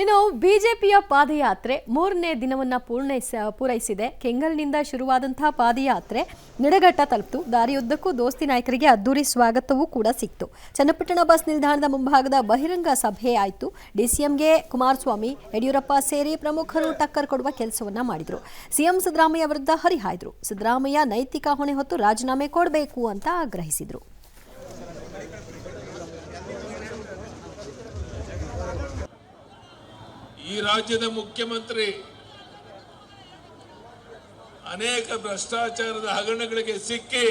ಇನ್ನು ಬಿಜೆಪಿಯ ಪಾದಯಾತ್ರೆ ಮೂರನೇ ದಿನವನ್ನ ಪೂರೈಸಿದೆ. ಕೆಂಗಲ್ನಿಂದ ಶುರುವಾದಂತಹ ಪಾದಯಾತ್ರೆ ನಿಡಘಟ್ಟ ತಲುಪಿತು. ದಾರಿಯುದ್ದಕ್ಕೂ ದೋಸ್ತಿ ನಾಯಕರಿಗೆ ಅದ್ದೂರಿ ಸ್ವಾಗತವೂ ಕೂಡ ಸಿಕ್ತು. ಚನ್ನಪಟ್ಟಣ ಬಸ್ ನಿಲ್ದಾಣದ ಮುಂಭಾಗದ ಬಹಿರಂಗ ಸಭೆ ಆಯಿತು. ಡಿಸಿಎಂಗೆ ಕುಮಾರಸ್ವಾಮಿ, ಯಡಿಯೂರಪ್ಪ ಸೇರಿ ಪ್ರಮುಖರು ಟಕ್ಕರ್ ಕೊಡುವ ಕೆಲಸವನ್ನ ಮಾಡಿದ್ರು. ಸಿಎಂ ಸಿದ್ದರಾಮಯ್ಯ ವಿರುದ್ಧ ಹರಿಹಾಯ್ದ್ರು. ಸಿದ್ದರಾಮಯ್ಯ ನೈತಿಕ ಹೊಣೆ ಹೊತ್ತು ರಾಜೀನಾಮೆ ಕೊಡಬೇಕು ಅಂತ ಆಗ್ರಹಿಸಿದ್ರು. ಈ ರಾಜ್ಯದ ಮುಖ್ಯಮಂತ್ರಿ ಅನೇಕ ಭ್ರಷ್ಟಾಚಾರದ ಹಗರಣಗಳಿಗೆ ಸಿಕ್ಕಿ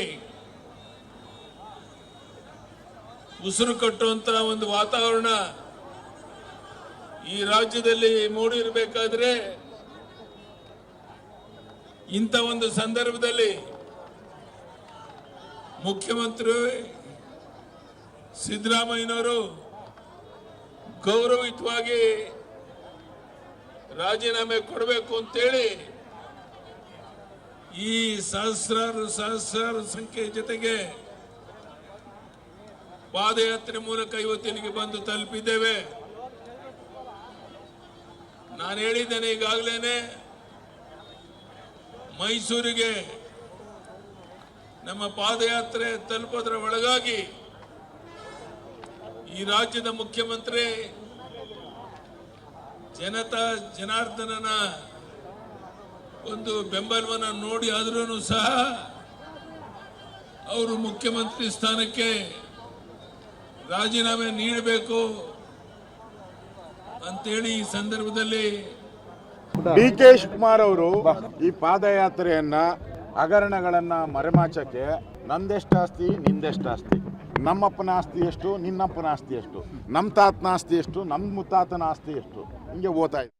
ಉಸಿರು ಕಟ್ಟುವಂತಹ ಒಂದು ವಾತಾವರಣ ಈ ರಾಜ್ಯದಲ್ಲಿ ಮೂಡಿರಬೇಕಾದ್ರೆ ಇಂಥ ಒಂದು ಸಂದರ್ಭದಲ್ಲಿ ಮುಖ್ಯಮಂತ್ರಿ ಸಿದ್ದರಾಮಯ್ಯನವರು ಗೌರವಯುತವಾಗಿ ರಾಜೀನಾಮೆ ಕೊಡಬೇಕು ಅಂತೇಳಿ ಈ ಸಹಸ್ರಾರು ಸಂಖ್ಯೆ ಜೊತೆಗೆ ಪಾದಯಾತ್ರೆ ಮೂಲಕ ಇವತ್ತಿನಿಗೆ ಬಂದು ತಲುಪಿದ್ದೇವೆ. ನಾನು ಹೇಳಿದ್ದೇನೆ ಈಗಾಗಲೇ ಮೈಸೂರಿಗೆ ನಮ್ಮ ಪಾದಯಾತ್ರೆ ತಲುಪೋದ್ರ ಒಳಗಾಗಿ ಈ ರಾಜ್ಯದ ಮುಖ್ಯಮಂತ್ರಿ ಜನಾರ್ದನನ ಒಂದು ಬೆಂಬಲವನ್ನು ನೋಡಿ ಆದ್ರೂ ಸಹ ಅವರು ಮುಖ್ಯಮಂತ್ರಿ ಸ್ಥಾನಕ್ಕೆ ರಾಜೀನಾಮೆ ನೀಡಬೇಕು ಅಂತೇಳಿ ಈ ಸಂದರ್ಭದಲ್ಲಿ ಡಿ.ಕೆ. ಶಿವಕುಮಾರ್ ಅವರು ಈ ಪಾದಯಾತ್ರೆಯನ್ನ ಹಗರಣಗಳನ್ನ ಮರೆಮಾಚಕ್ಕೆ ನಂದೆಷ್ಟು ಆಸ್ತಿ ನಿಂದೆಷ್ಟು ಆಸ್ತಿ, ನಮ್ಮಪ್ಪನ ಆಸ್ತಿ ಎಷ್ಟು, ನಿನ್ನಪ್ಪನ ಆಸ್ತಿ ಎಷ್ಟು, ನಮ್ಮ ತಾತನ ಆಸ್ತಿ ಎಷ್ಟು, ನಮ್ಮ ಮುತ್ತಾತನ ಆಸ್ತಿ ಎಷ್ಟು, ಹಿಂಗೆ ಓದ್ತಾ ಇದೆ.